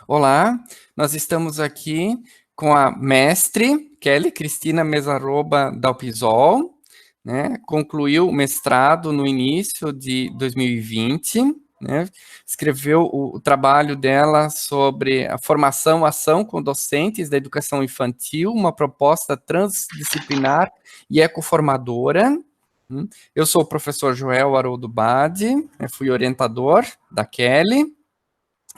Olá, nós estamos aqui com a mestre Kelly Cristina Mesarroba Dalpisol, né? Concluiu o mestrado no início de 2020, né? Escreveu o trabalho dela sobre a formação, ação com docentes da educação infantil, uma proposta transdisciplinar e ecoformadora. Eu sou o professor Joel Haroldo Bade, fui orientador da Kelly,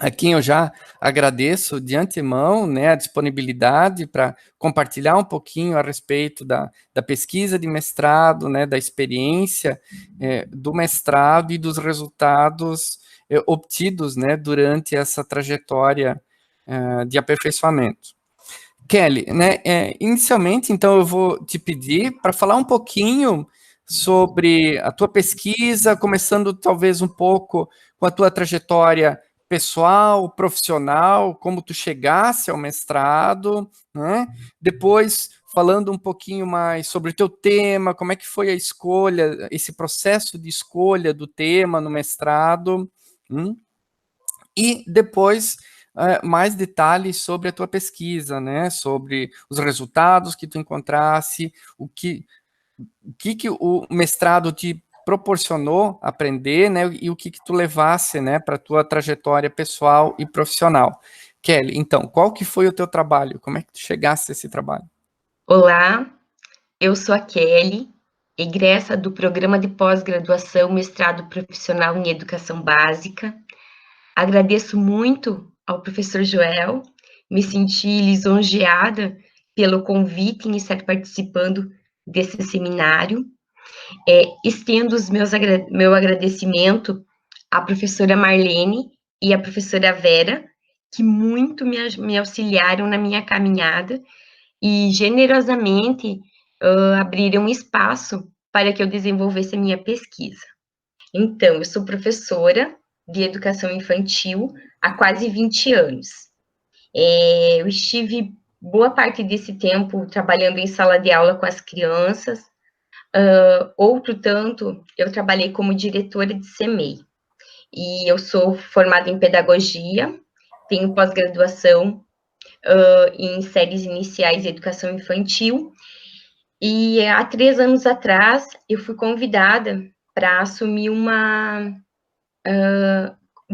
a quem eu já agradeço de antemão, né, a disponibilidade para compartilhar um pouquinho a respeito da pesquisa de mestrado, né, da experiência do mestrado e dos resultados obtidos, né, durante essa trajetória de aperfeiçoamento. Kelly, né, inicialmente, então, eu vou te pedir para falar um pouquinho sobre a tua pesquisa, começando talvez um pouco com a tua trajetória pessoal, profissional, como tu chegasse ao mestrado, né? Depois, falando um pouquinho mais sobre o teu tema, como é que foi a escolha, esse processo de escolha do tema no mestrado, e depois mais detalhes sobre a tua pesquisa, né? Sobre os resultados que tu encontrasse, o que o mestrado te proporcionou aprender, né? E o que tu levasse, né? Para a tua trajetória pessoal e profissional. Kelly, então, qual que foi o teu trabalho? Como é que tu chegasse a esse trabalho? Olá, eu sou a Kelly, egressa do programa de pós-graduação Mestrado Profissional em Educação Básica. Agradeço muito ao professor Joel, me senti lisonjeada pelo convite em estar participando desse seminário. Estendo meu agradecimento à professora Marlene e à professora Vera, que muito me auxiliaram na minha caminhada e generosamente abriram espaço para que eu desenvolvesse a minha pesquisa. Então, eu sou professora de educação infantil há quase 20 anos. Eu estive boa parte desse tempo trabalhando em sala de aula com as crianças, outro tanto eu trabalhei como diretora de CEMEI. E eu sou formada em pedagogia, tenho pós-graduação em séries iniciais de educação infantil. E há 3 anos atrás, eu fui convidada para assumir um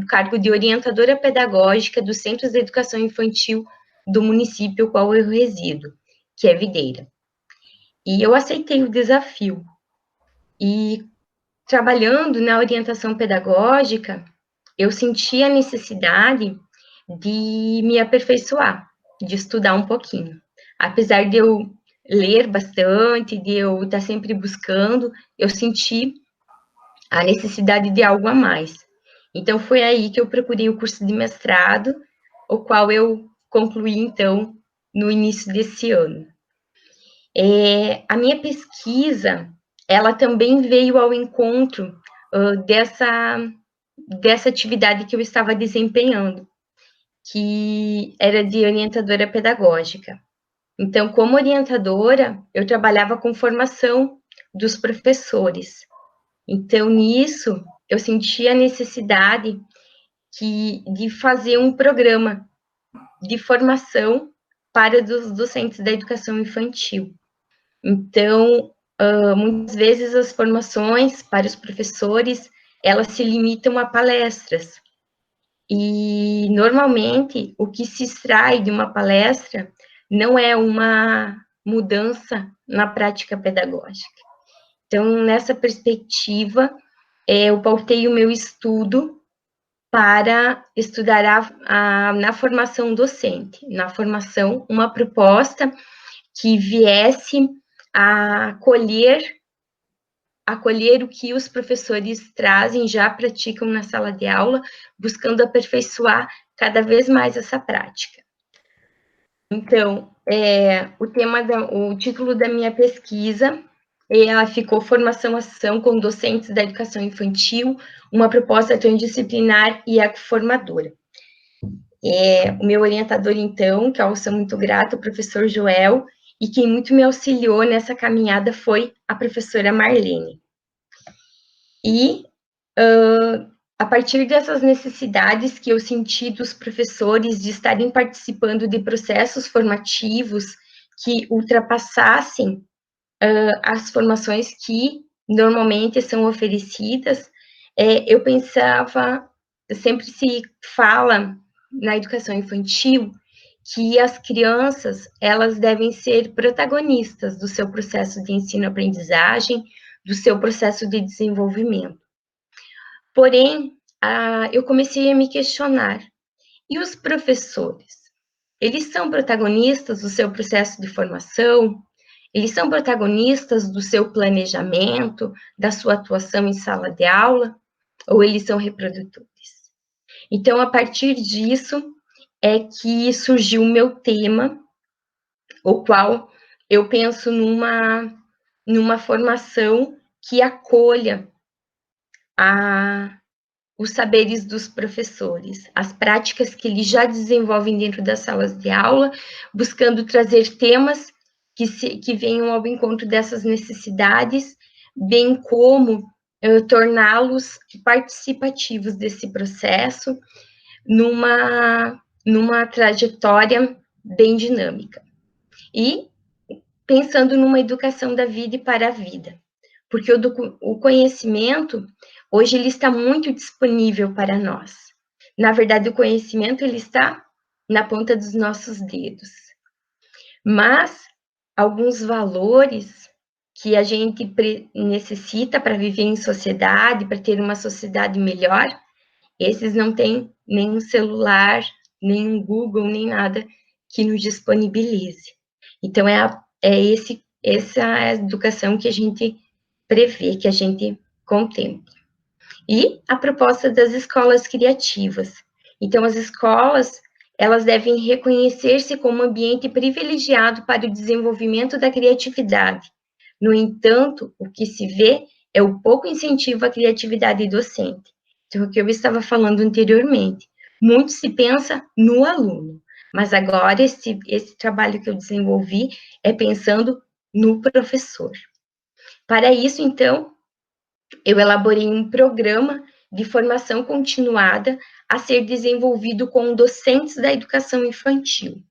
cargo de orientadora pedagógica dos Centros de Educação Infantil do município qual eu resido, que é Videira. E eu aceitei o desafio. E trabalhando na orientação pedagógica, eu senti a necessidade de me aperfeiçoar, de estudar um pouquinho. Apesar de eu ler bastante, de eu estar sempre buscando, eu senti a necessidade de algo a mais. Então, foi aí que eu procurei o curso de mestrado, o qual eu concluí, então, no início desse ano. A minha pesquisa, ela também veio ao encontro dessa atividade que eu estava desempenhando, que era de orientadora pedagógica. Então, como orientadora, eu trabalhava com formação dos professores. Então, nisso, eu senti a necessidade de fazer um programa de formação para os docentes da educação infantil. Então, muitas vezes as formações para os professores, elas se limitam a palestras. E, normalmente, o que se extrai de uma palestra não é uma mudança na prática pedagógica. Então, nessa perspectiva, eu pautei o meu estudo para estudar na formação docente, na formação, uma proposta que viesse a acolher o que os professores trazem, já praticam na sala de aula, buscando aperfeiçoar cada vez mais essa prática. Então, o título da minha pesquisa, ela ficou Formação Ação com Docentes da Educação Infantil, uma proposta transdisciplinar e ecoformadora. O meu orientador, então, que eu sou muito grata, o professor Joel, e quem muito me auxiliou nessa caminhada foi a professora Marlene. E A partir dessas necessidades que eu senti dos professores de estarem participando de processos formativos que ultrapassassem as formações que normalmente são oferecidas, eu pensava, sempre se fala na educação infantil que as crianças, elas devem ser protagonistas do seu processo de ensino-aprendizagem, do seu processo de desenvolvimento. Porém, eu comecei a me questionar, e os professores? Eles são protagonistas do seu processo de formação? Eles são protagonistas do seu planejamento, da sua atuação em sala de aula? Ou eles são reprodutores? Então, a partir disso, é que surgiu o meu tema, o qual eu penso numa formação que acolha os saberes dos professores, as práticas que eles já desenvolvem dentro das salas de aula, buscando trazer temas que venham ao encontro dessas necessidades, bem como torná-los participativos desse processo, numa trajetória bem dinâmica. E pensando numa educação da vida e para a vida, porque o conhecimento, hoje, ele está muito disponível para nós. Na verdade, o conhecimento, ele está na ponta dos nossos dedos. Mas, alguns valores que a gente necessita para viver em sociedade, para ter uma sociedade melhor, esses não tem nenhum celular, nem um Google, nem nada que nos disponibilize. Então, essa é a educação que a gente prevê, que a gente contempla. E a proposta das escolas criativas. Então, as escolas, elas devem reconhecer-se como um ambiente privilegiado para o desenvolvimento da criatividade. No entanto, o que se vê é o pouco incentivo à criatividade docente. Então, o que eu estava falando anteriormente, muito se pensa no aluno, mas agora esse trabalho que eu desenvolvi é pensando no professor. Para isso, então, eu elaborei um programa de formação continuada a ser desenvolvido com docentes da educação infantil.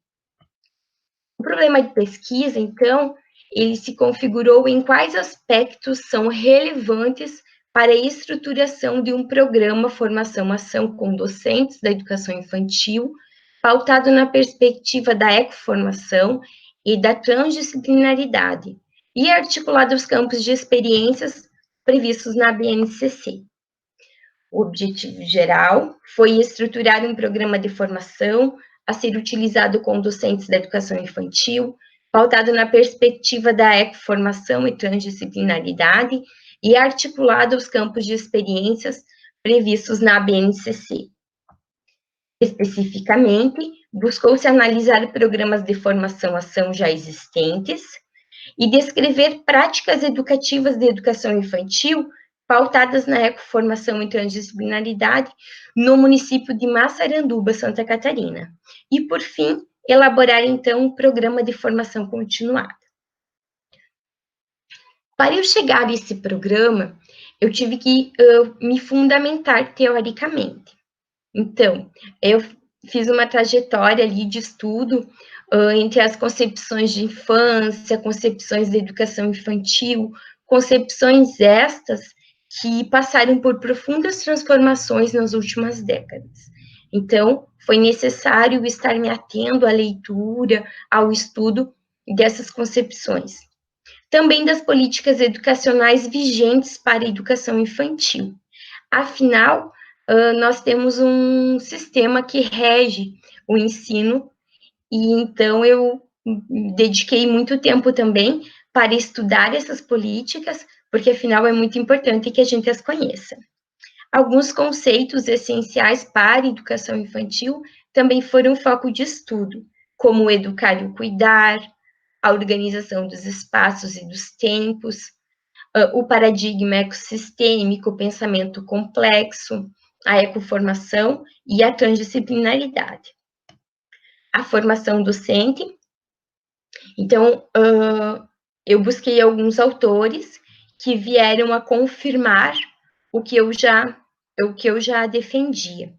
O problema de pesquisa, então, ele se configurou em quais aspectos são relevantes para a estruturação de um programa formação-ação com docentes da educação infantil, pautado na perspectiva da ecoformação e da transdisciplinaridade, e articulado aos campos de experiências previstos na BNCC. O objetivo geral foi estruturar um programa de formação a ser utilizado com docentes da educação infantil, pautado na perspectiva da ecoformação e transdisciplinaridade e articulado aos campos de experiências previstos na BNCC. Especificamente, buscou-se analisar programas de formação-ação já existentes e descrever práticas educativas de educação infantil pautadas na ecoformação e transdisciplinaridade no município de Massaranduba, Santa Catarina. E, por fim, elaborar, então, um programa de formação continuada. Para eu chegar a esse programa, eu tive que me fundamentar teoricamente. Então, eu fiz uma trajetória ali de estudo entre as concepções de infância, concepções de educação infantil, concepções estas que passaram por profundas transformações nas últimas décadas. Então, foi necessário estar me atendo à leitura, ao estudo dessas concepções. Também das políticas educacionais vigentes para a educação infantil. Afinal, nós temos um sistema que rege o ensino, e então eu dediquei muito tempo também para estudar essas políticas, porque afinal é muito importante que a gente as conheça. Alguns conceitos essenciais para a educação infantil também foram foco de estudo, como o educar e o cuidar, a organização dos espaços e dos tempos, o paradigma ecossistêmico, o pensamento complexo, a ecoformação e a transdisciplinaridade. A formação docente. Então, eu busquei alguns autores que vieram a confirmar o que eu já o que eu já defendia,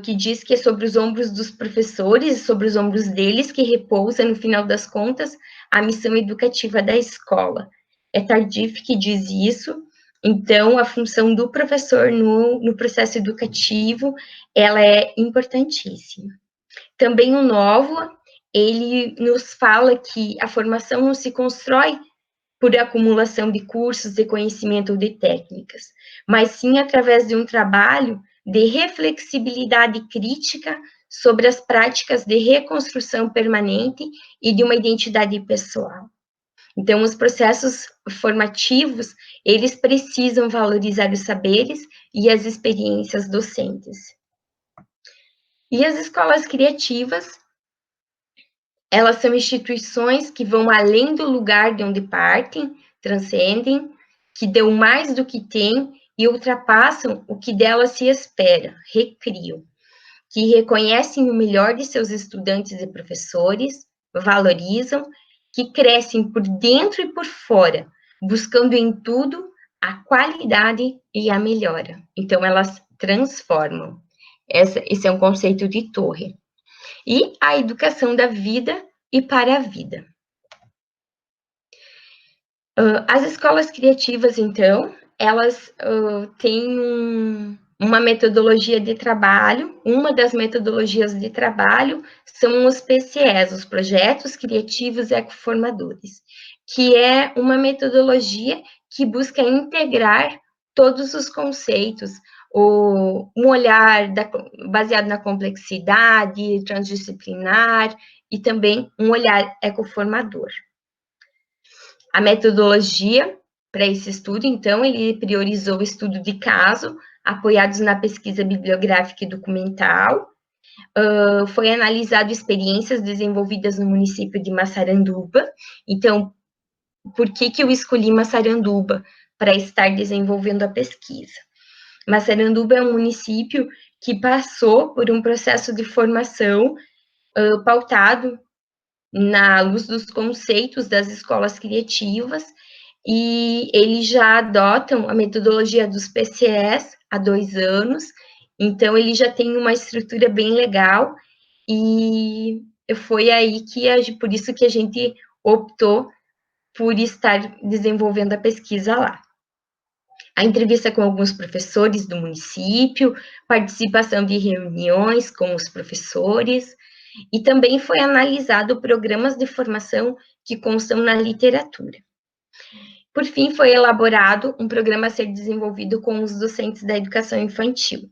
que diz que é sobre os ombros dos professores, sobre os ombros deles que repousa, no final das contas, a missão educativa da escola. É Tardif que diz isso. Então, a função do professor no processo educativo, ela é importantíssima. Também o Nova, ele nos fala que a formação não se constrói por acumulação de cursos, de conhecimento ou de técnicas, mas sim através de um trabalho de reflexibilidade crítica sobre as práticas de reconstrução permanente e de uma identidade pessoal. Então, os processos formativos, eles precisam valorizar os saberes e as experiências docentes. E as escolas criativas, elas são instituições que vão além do lugar de onde partem, transcendem, que dão mais do que têm e ultrapassam o que delas se espera, recriam, que reconhecem o melhor de seus estudantes e professores, valorizam, que crescem por dentro e por fora, buscando em tudo a qualidade e a melhora. Então, elas transformam. Esse é um conceito de torre. E a educação da vida e para a vida. As escolas criativas, então, elas têm uma metodologia de trabalho. Uma das metodologias de trabalho são os PCEs, os Projetos Criativos Ecoformadores, que é uma metodologia que busca integrar todos os conceitos, um olhar baseado na complexidade, transdisciplinar, e também um olhar ecoformador. A metodologia para esse estudo, então, ele priorizou o estudo de caso, apoiados na pesquisa bibliográfica e documental. Foi analisado experiências desenvolvidas no município de Massaranduba. Então, por que eu escolhi Massaranduba para estar desenvolvendo a pesquisa? Massaranduba é um município que passou por um processo de formação pautado na luz dos conceitos das escolas criativas, e eles já adotam a metodologia dos PCEs há 2 anos, então ele já tem uma estrutura bem legal, e foi aí por isso que a gente optou por estar desenvolvendo a pesquisa lá. A entrevista com alguns professores do município, participação de reuniões com os professores, e também foi analisado programas de formação que constam na literatura. Por fim, foi elaborado um programa a ser desenvolvido com os docentes da educação infantil.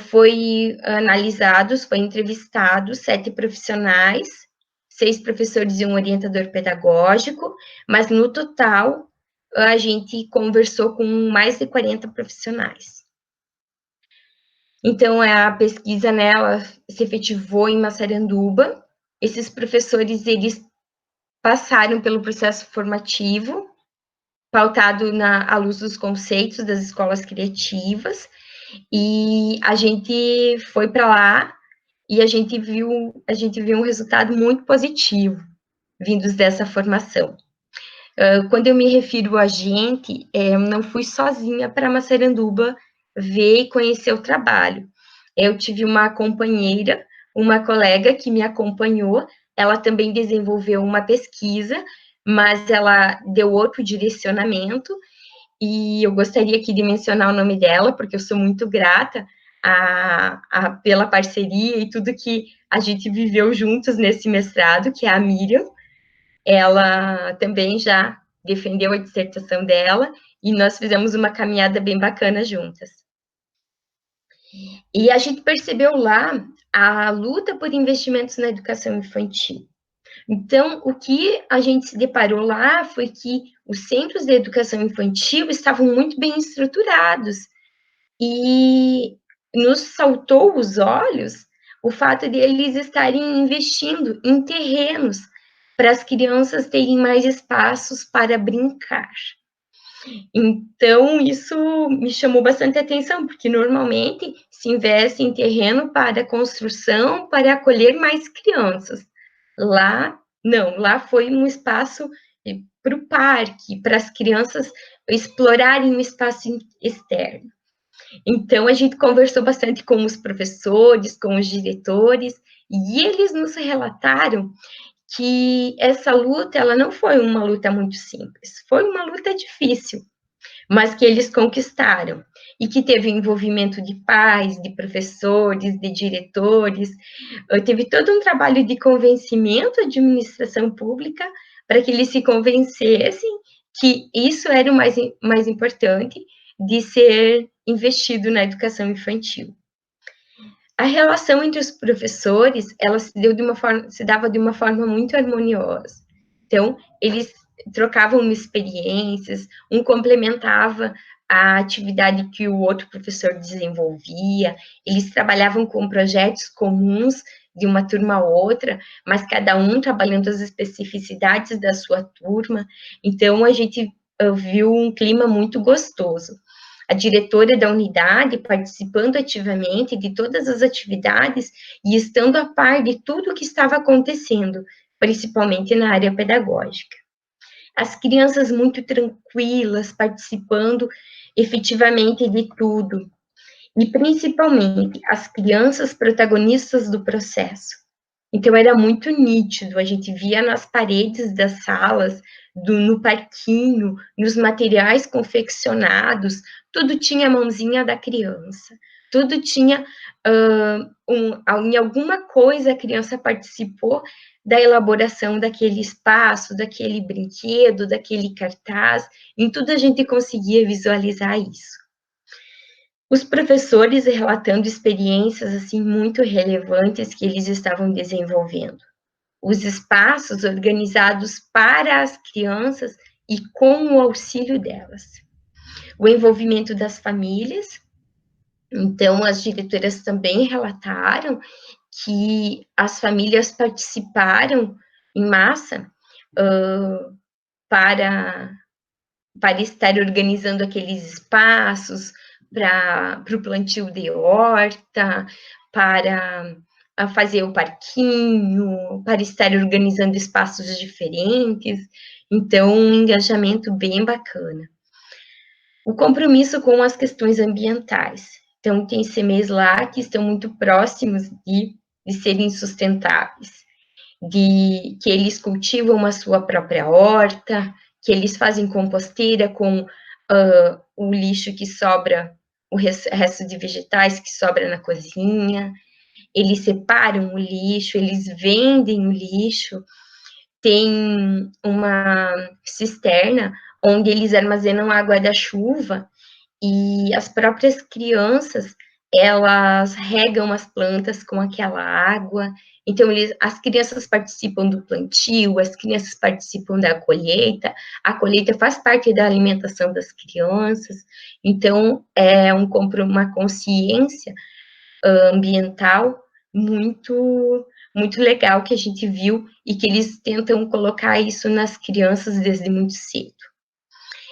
Foi entrevistados 7 profissionais, 6 professores e um orientador pedagógico, mas no total a gente conversou com mais de 40 profissionais. Então, a pesquisa, né, ela se efetivou em Massaranduba. Esses professores, eles passaram pelo processo formativo, pautado à luz dos conceitos das escolas criativas, e a gente foi para lá e a gente viu um resultado muito positivo vindos dessa formação. Quando eu me refiro a gente, eu não fui sozinha para Massaranduba ver e conhecer o trabalho. Eu tive uma companheira, uma colega que me acompanhou, ela também desenvolveu uma pesquisa, mas ela deu outro direcionamento, e eu gostaria aqui de mencionar o nome dela, porque eu sou muito grata pela parceria e tudo que a gente viveu juntos nesse mestrado, que é a Miriam. Ela também já defendeu a dissertação dela, e nós fizemos uma caminhada bem bacana juntas. E a gente percebeu lá a luta por investimentos na educação infantil. Então, o que a gente se deparou lá foi que os centros de educação infantil estavam muito bem estruturados, e nos saltou os olhos o fato de eles estarem investindo em terrenos para as crianças terem mais espaços para brincar. Então, isso me chamou bastante atenção, porque normalmente se investe em terreno para construção, para acolher mais crianças. Lá, não, lá foi um espaço para o parque, para as crianças explorarem o espaço externo. Então, a gente conversou bastante com os professores, com os diretores, e eles nos relataram que essa luta, ela não foi uma luta muito simples, foi uma luta difícil, mas que eles conquistaram, e que teve envolvimento de pais, de professores, de diretores, teve todo um trabalho de convencimento à administração pública para que eles se convencessem que isso era o mais importante de ser investido na educação infantil. A relação entre os professores, ela se dava de uma forma muito harmoniosa. Então, eles trocavam experiências, um complementava a atividade que o outro professor desenvolvia, eles trabalhavam com projetos comuns de uma turma a outra, mas cada um trabalhando as especificidades da sua turma. Então, a gente viu um clima muito gostoso. A diretora da unidade participando ativamente de todas as atividades e estando a par de tudo o que estava acontecendo, principalmente na área pedagógica. As crianças muito tranquilas, participando efetivamente de tudo, e principalmente as crianças protagonistas do processo. Então, era muito nítido, a gente via nas paredes das salas, no parquinho, nos materiais confeccionados, tudo tinha a mãozinha da criança, tudo tinha, em alguma coisa a criança participou da elaboração daquele espaço, daquele brinquedo, daquele cartaz, em tudo a gente conseguia visualizar isso. Os professores relatando experiências, assim, muito relevantes que eles estavam desenvolvendo. Os espaços organizados para as crianças e com o auxílio delas. O envolvimento das famílias. Então, as diretoras também relataram que as famílias participaram em massa para estar organizando aqueles espaços, para o plantio de horta, para fazer o parquinho, para estar organizando espaços diferentes. Então, um engajamento bem bacana. O compromisso com as questões ambientais. Então, tem CMEs lá que estão muito próximos de serem sustentáveis, de que eles cultivam a sua própria horta, que eles fazem composteira com o lixo que sobra, o resto de vegetais que sobra na cozinha, eles separam o lixo, eles vendem o lixo, tem uma cisterna onde eles armazenam água da chuva e as próprias crianças, elas regam as plantas com aquela água. Então, as crianças participam do plantio, as crianças participam da colheita, a colheita faz parte da alimentação das crianças. Então, é uma consciência ambiental muito, muito legal que a gente viu e que eles tentam colocar isso nas crianças desde muito cedo.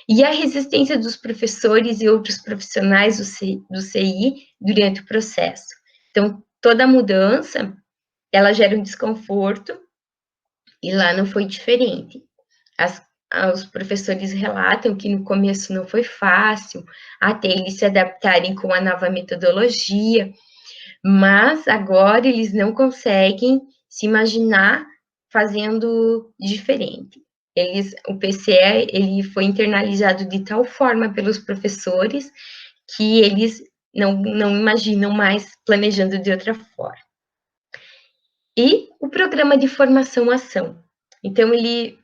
E a resistência dos professores e outros profissionais do CI durante o processo. Então, toda mudança, ela gera um desconforto, e lá não foi diferente. Os professores relatam que no começo não foi fácil, até eles se adaptarem com a nova metodologia, mas agora eles não conseguem se imaginar fazendo diferente. O PCE, ele foi internalizado de tal forma pelos professores que eles não imaginam mais planejando de outra forma. E o programa de formação-ação. Então, ele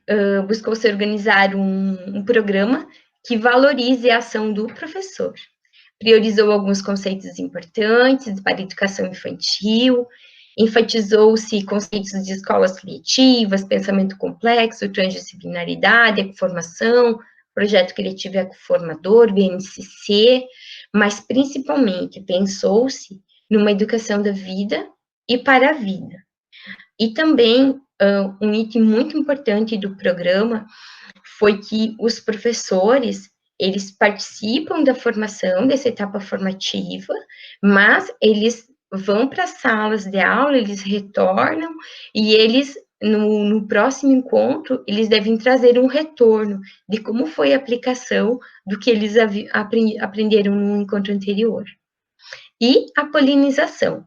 buscou se organizar um programa que valorize a ação do professor. Priorizou alguns conceitos importantes para a educação infantil, enfatizou-se conceitos de escolas criativas, pensamento complexo, transdisciplinaridade, ecoformação, projeto criativo ecoformador, BNCC, mas principalmente pensou-se numa educação da vida e para a vida. E também um item muito importante do programa foi que os professores, eles participam da formação, dessa etapa formativa, mas eles vão para as salas de aula, eles retornam e eles no próximo encontro, eles devem trazer um retorno de como foi a aplicação do que eles aprenderam no encontro anterior. E a polinização.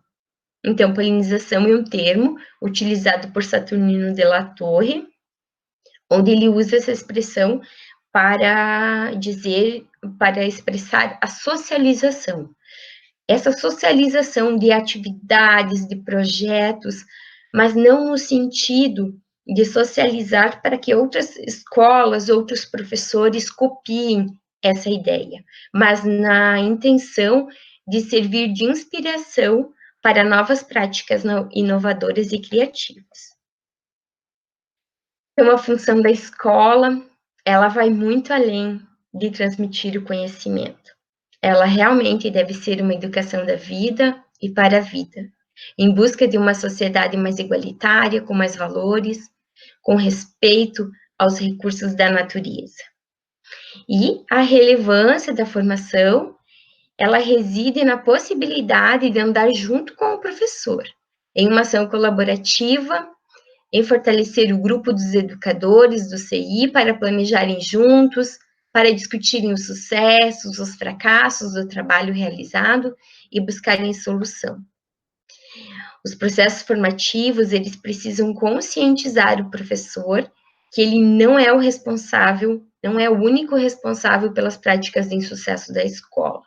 Então, polinização é um termo utilizado por Saturnino de la Torre, onde ele usa essa expressão para expressar a socialização. Essa socialização de atividades, de projetos, mas não no sentido de socializar para que outras escolas, outros professores copiem essa ideia, mas na intenção de servir de inspiração para novas práticas inovadoras e criativas. Então, a função da escola, ela vai muito além de transmitir o conhecimento. Ela realmente deve ser uma educação da vida e para a vida, em busca de uma sociedade mais igualitária, com mais valores, com respeito aos recursos da natureza. E a relevância da formação, ela reside na possibilidade de andar junto com o professor, em uma ação colaborativa, em fortalecer o grupo dos educadores do CI para planejarem juntos, para discutirem os sucessos, os fracassos do trabalho realizado e buscarem solução. Os processos formativos, eles precisam conscientizar o professor que ele não é o responsável, não é o único responsável pelas práticas de insucesso da escola.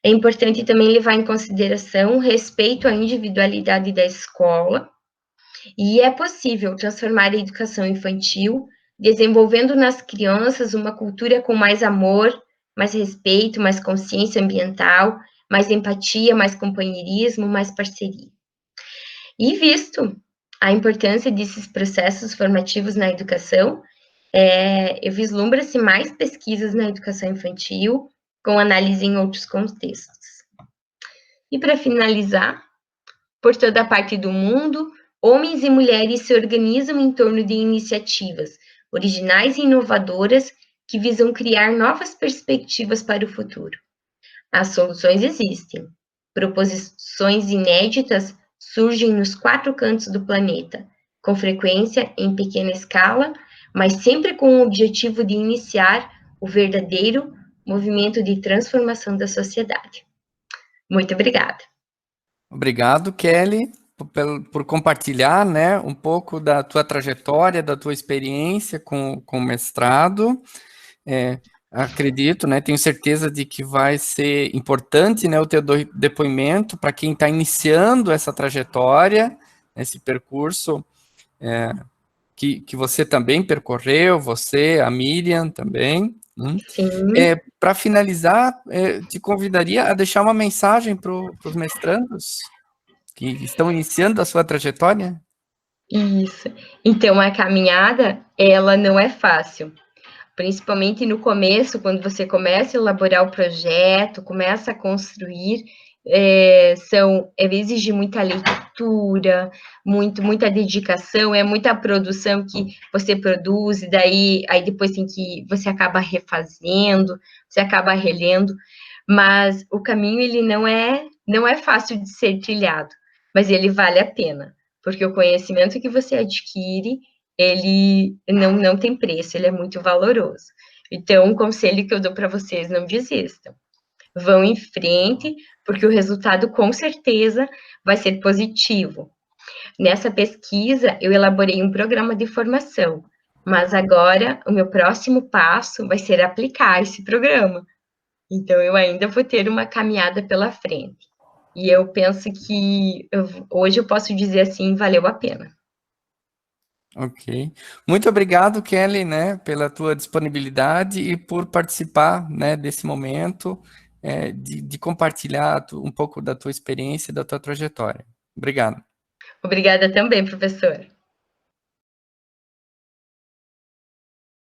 É importante também levar em consideração o respeito à individualidade da escola, e é possível transformar a educação infantil, desenvolvendo nas crianças uma cultura com mais amor, mais respeito, mais consciência ambiental, mais empatia, mais companheirismo, mais parceria. E visto a importância desses processos formativos na educação, vislumbra-se mais pesquisas na educação infantil, com análise em outros contextos. E para finalizar, por toda a parte do mundo, homens e mulheres se organizam em torno de iniciativas originais e inovadoras que visam criar novas perspectivas para o futuro. As soluções existem. Proposições inéditas surgem nos 4 cantos do planeta, com frequência em pequena escala, mas sempre com o objetivo de iniciar o verdadeiro movimento de transformação da sociedade. Muito obrigada. Obrigado, Kelly, por compartilhar, né, um pouco da tua trajetória, da tua experiência com o mestrado. Acredito, né, tenho certeza de que vai ser importante, né, o teu depoimento para quem está iniciando essa trajetória, esse percurso que você também percorreu, você, a Miriam também. Para finalizar, te convidaria a deixar uma mensagem para os mestrandos que estão iniciando a sua trajetória. Isso. Então, a caminhada, ela não é fácil. Principalmente no começo, quando você começa a elaborar o projeto, começa a construir, exige muita leitura, muita dedicação, é muita produção que você produz, e aí depois você acaba refazendo, você acaba relendo, mas o caminho, ele não é fácil de ser trilhado, mas ele vale a pena, porque o conhecimento que você adquire, ele não tem preço, ele é muito valoroso. Então, um conselho que eu dou para vocês, não desistam. Vão em frente, porque o resultado, com certeza, vai ser positivo. Nessa pesquisa, eu elaborei um programa de formação, mas agora, o meu próximo passo vai ser aplicar esse programa. Então, eu ainda vou ter uma caminhada pela frente. E eu penso que hoje eu posso dizer assim, valeu a pena. Ok. Muito obrigado, Kelly, né, pela tua disponibilidade e por participar, né, desse momento, de compartilhar um pouco da tua experiência e da tua trajetória. Obrigado. Obrigada também, professor.